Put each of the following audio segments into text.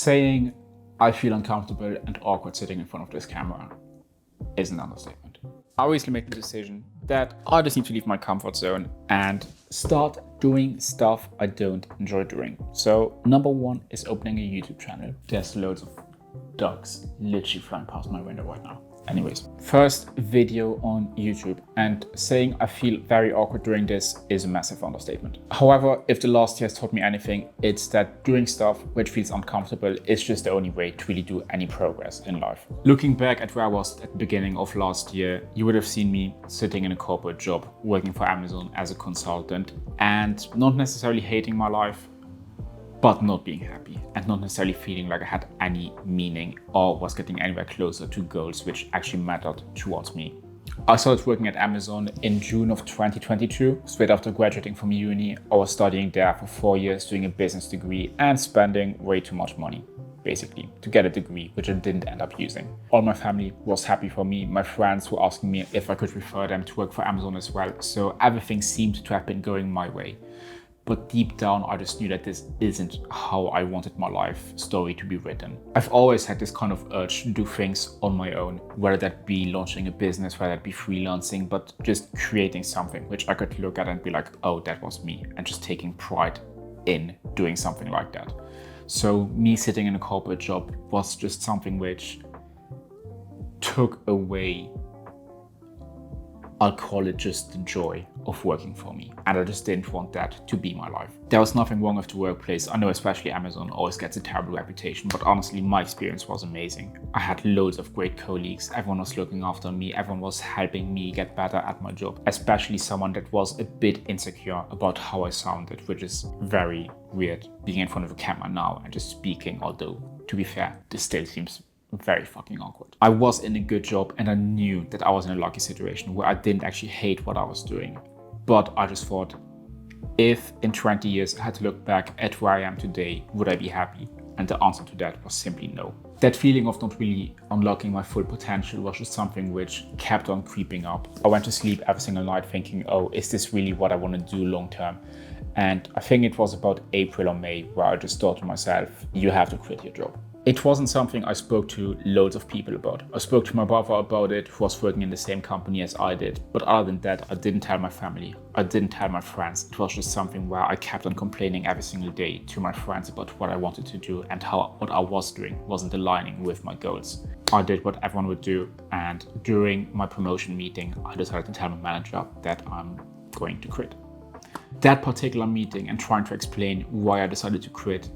Saying I feel uncomfortable and awkward sitting in front of this camera is an understatement. I recently made the decision that I just need to leave my comfort zone and start doing stuff I don't enjoy doing. So number one is opening a YouTube channel. There's loads of ducks literally flying past my window right now. Anyways, first video on YouTube, and saying I feel very awkward doing this is a massive understatement. However, if the last year has taught me anything, it's that doing stuff which feels uncomfortable is just the only way to really do any progress in life. Looking back at where I was at the beginning of last year, you would have seen me sitting in a corporate job, working for Amazon as a consultant, and not necessarily hating my life, but not being happy and not necessarily feeling like I had any meaning or was getting anywhere closer to goals which actually mattered towards me. I started working at Amazon in June of 2022, straight after graduating from uni. I was studying there for 4 years, doing a business degree and spending way too much money, basically, to get a degree, which I didn't end up using. All my family was happy for me. My friends were asking me if I could refer them to work for Amazon as well. So everything seemed to have been going my way. But deep down, I just knew that this isn't how I wanted my life story to be written. I've always had this kind of urge to do things on my own, whether that be launching a business, whether that be freelancing, but just creating something which I could look at and be like, oh, that was me, and just taking pride in doing something like that. So me sitting in a corporate job was just something which took away, I'll call it just the joy of working for me. And I just didn't want that to be my life. There was nothing wrong with the workplace. I know especially Amazon always gets a terrible reputation, but honestly, my experience was amazing. I had loads of great colleagues. Everyone was looking after me. Everyone was helping me get better at my job, especially someone that was a bit insecure about how I sounded, which is very weird being in front of a camera now and just speaking, although to be fair, this still seems very fucking awkward. I was in a good job and I knew that I was in a lucky situation where I didn't actually hate what I was doing. But I just thought, if in 20 years I had to look back at where I am today, would I be happy? And the answer to that was simply no. That feeling of not really unlocking my full potential was just something which kept on creeping up. I went to sleep every single night thinking, oh, is this really what I want to do long term? And I think it was about April or May where I just thought to myself, you have to quit your job. It wasn't something I spoke to loads of people about. I spoke to my brother about it, who was working in the same company as I did. But other than that, I didn't tell my family. I didn't tell my friends. It was just something where I kept on complaining every single day to my friends about what I wanted to do and how what I was doing wasn't aligning with my goals. I did what everyone would do. And during my promotion meeting, I decided to tell my manager that I'm going to quit. That particular meeting and trying to explain why I decided to quit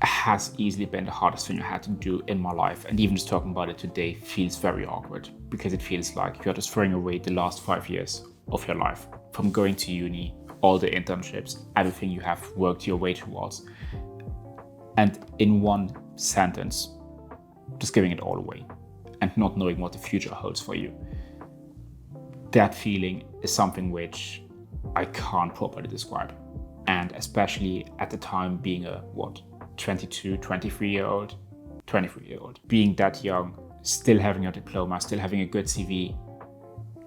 has easily been the hardest thing I had to do in my life, and even just talking about it today feels very awkward because it feels like you're just throwing away the last 5 years of your life, from going to uni, all the internships, everything you have worked your way towards, and in one sentence just giving it all away and not knowing what the future holds for you. That feeling is something which I can't properly describe, and especially at the time being a 22, 23-year-old, being that young, still having a diploma, still having a good CV,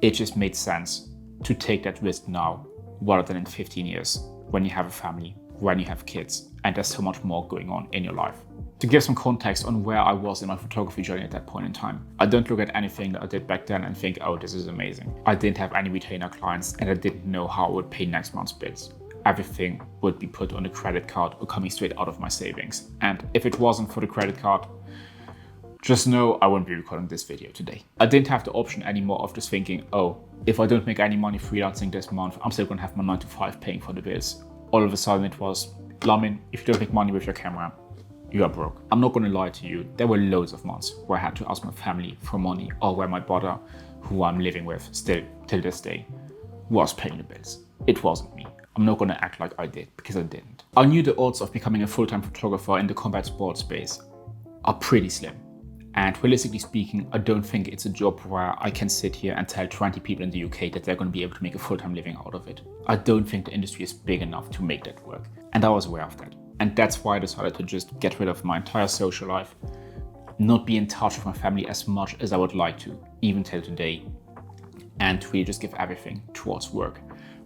it just made sense to take that risk now rather than in 15 years when you have a family, when you have kids, and there's so much more going on in your life. To give some context on where I was in my photography journey at that point in time, I don't look at anything that I did back then and think, oh, this is amazing. I didn't have any retainer clients and I didn't know how I would pay next month's bills. Everything would be put on a credit card or coming straight out of my savings. And if it wasn't for the credit card, just know I wouldn't be recording this video today. I didn't have the option anymore of just thinking, oh, if I don't make any money freelancing this month, I'm still gonna have my 9 to 5 paying for the bills. All of a sudden it was, Lamin, if you don't make money with your camera, you are broke. I'm not gonna lie to you, there were loads of months where I had to ask my family for money, or where my brother, who I'm living with still till this day, was paying the bills. It wasn't me. I'm not going to act like I did, because I didn't. I knew the odds of becoming a full-time photographer in the combat sports space are pretty slim. And realistically speaking, I don't think it's a job where I can sit here and tell 20 people in the UK that they're going to be able to make a full-time living out of it. I don't think the industry is big enough to make that work. And I was aware of that. And that's why I decided to just get rid of my entire social life, not be in touch with my family as much as I would like to, even till today, and really just give everything towards work.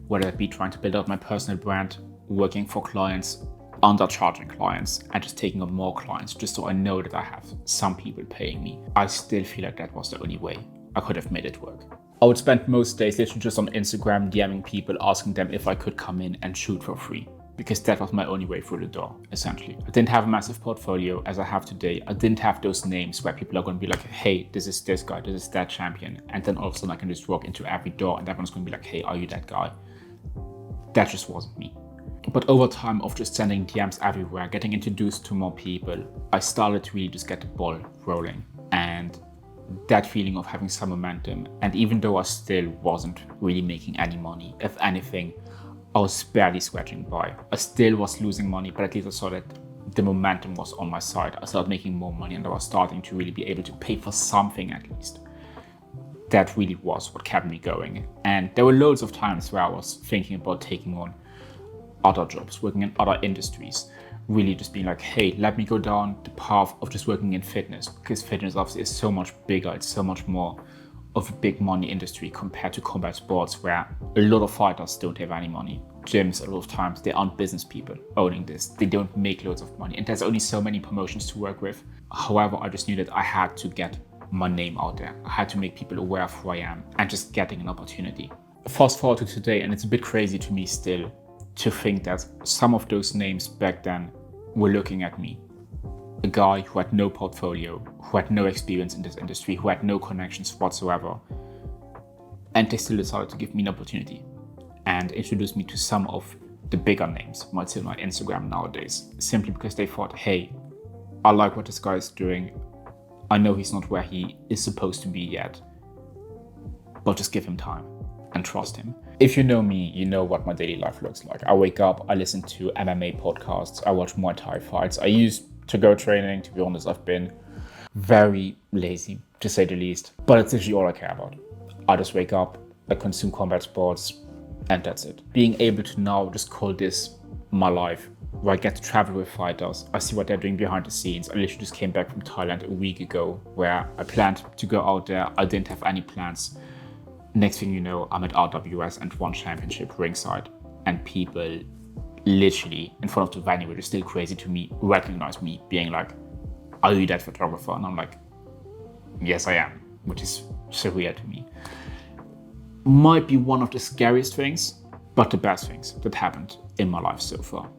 Whether it be trying to build up my personal brand, working for clients, undercharging clients and just taking on more clients just so I know that I have some people paying me. I still feel like that was the only way I could have made it work. I would spend most days literally just on Instagram DMing people, asking them if I could come in and shoot for free, because that was my only way through the door, essentially. I didn't have a massive portfolio as I have today. I didn't have those names where people are going to be like, hey, this is this guy, this is that champion. And then all of a sudden I can just walk into every door and everyone's going to be like, hey, are you that guy? That just wasn't me. But over time of just sending DMs everywhere, getting introduced to more people, I started to really just get the ball rolling. And that feeling of having some momentum, and even though I still wasn't really making any money, if anything, I was barely scratching by. I still was losing money, but at least I saw that the momentum was on my side. I started making more money and I was starting to really be able to pay for something at least. That really was what kept me going. And there were loads of times where I was thinking about taking on other jobs, working in other industries, really just being like, hey, let me go down the path of just working in fitness, because fitness obviously is so much bigger, it's so much more of a big money industry compared to combat sports, where a lot of fighters don't have any money. Gyms, a lot of times, they aren't business people owning this. They don't make loads of money, and there's only so many promotions to work with. However, I just knew that I had to get my name out there. I had to make people aware of who I am and just getting an opportunity. Fast forward to today, and it's a bit crazy to me still to think that some of those names back then were looking at me. A guy who had no portfolio, who had no experience in this industry, who had no connections whatsoever. And they still decided to give me an opportunity and introduce me to some of the bigger names, might see on my Instagram nowadays, simply because they thought, hey, I like what this guy is doing. I know he's not where he is supposed to be yet, but just give him time and trust him. If you know me, you know what my daily life looks like. I wake up, I listen to MMA podcasts, I watch Muay Thai fights, I use to-go training. To be honest, I've been very lazy, to say the least, but it's literally all I care about. I just wake up, I consume combat sports, and that's it. Being able to now just call this my life, where I get to travel with fighters, I see what they're doing behind the scenes. I literally just came back from Thailand a week ago, where I planned to go out there. I didn't have any plans. Next thing you know, I'm at RWS and One Championship ringside, and people literally in front of the venue, which is still crazy to me, recognize me, being like, are you that photographer? And I'm like, yes, I am, which is surreal to me. Might be one of the scariest things, but the best things that happened in my life so far.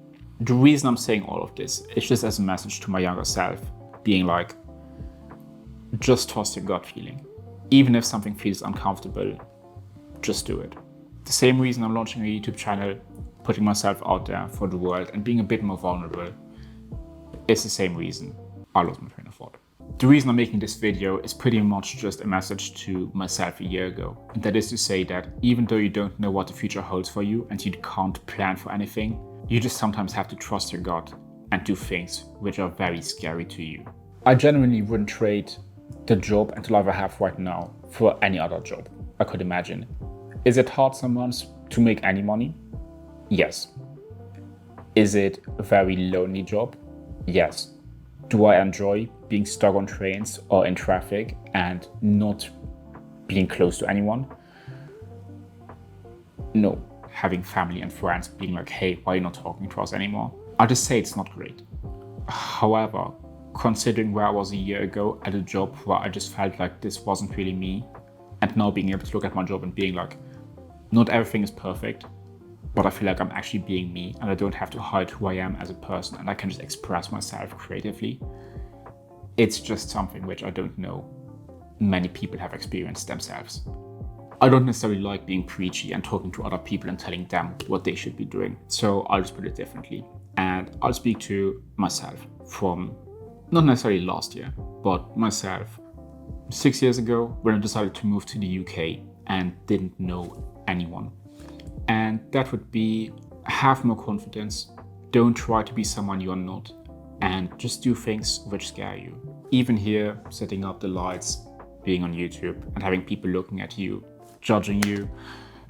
The reason I'm saying all of this is just as a message to my younger self, being like, just trust your gut feeling. Even if something feels uncomfortable, just do it. The same reason I'm launching a YouTube channel, putting myself out there for the world and being a bit more vulnerable, is the same reason I lost my train of thought. The reason I'm making this video is pretty much just a message to myself a year ago. And that is to say that even though you don't know what the future holds for you and you can't plan for anything, you just sometimes have to trust your gut and do things which are very scary to you. I genuinely wouldn't trade the job and the life I have right now for any other job I could imagine. Is it hard some months to make any money? Yes. Is it a very lonely job? Yes. Do I enjoy being stuck on trains or in traffic and not being close to anyone? No. Having family and friends being like, hey, why are you not talking to us anymore? I just say it's not great. However, considering where I was a year ago at a job where I just felt like this wasn't really me, and now being able to look at my job and being like, not everything is perfect, but I feel like I'm actually being me and I don't have to hide who I am as a person and I can just express myself creatively. It's just something which I don't know many people have experienced themselves. I don't necessarily like being preachy and talking to other people and telling them what they should be doing. So I'll just put it differently. And I'll speak to myself from not necessarily last year, but myself 6 years ago when I decided to move to the UK and didn't know anyone. And that would be, have more confidence, don't try to be someone you're not, and just do things which scare you. Even here, setting up the lights, being on YouTube and having people looking at you, judging you,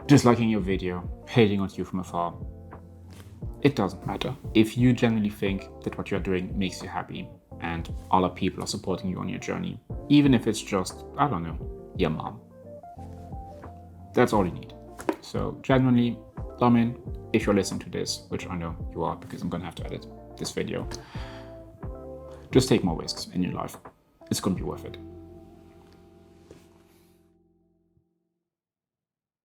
disliking your video, hating on you from afar. It doesn't matter. If you genuinely think that what you're doing makes you happy and other people are supporting you on your journey, even if it's just, I don't know, your mom, that's all you need. So genuinely, if you're listening to this, which I know you are because I'm gonna have to edit, this video. Just take more risks in your life. It's gonna be worth it.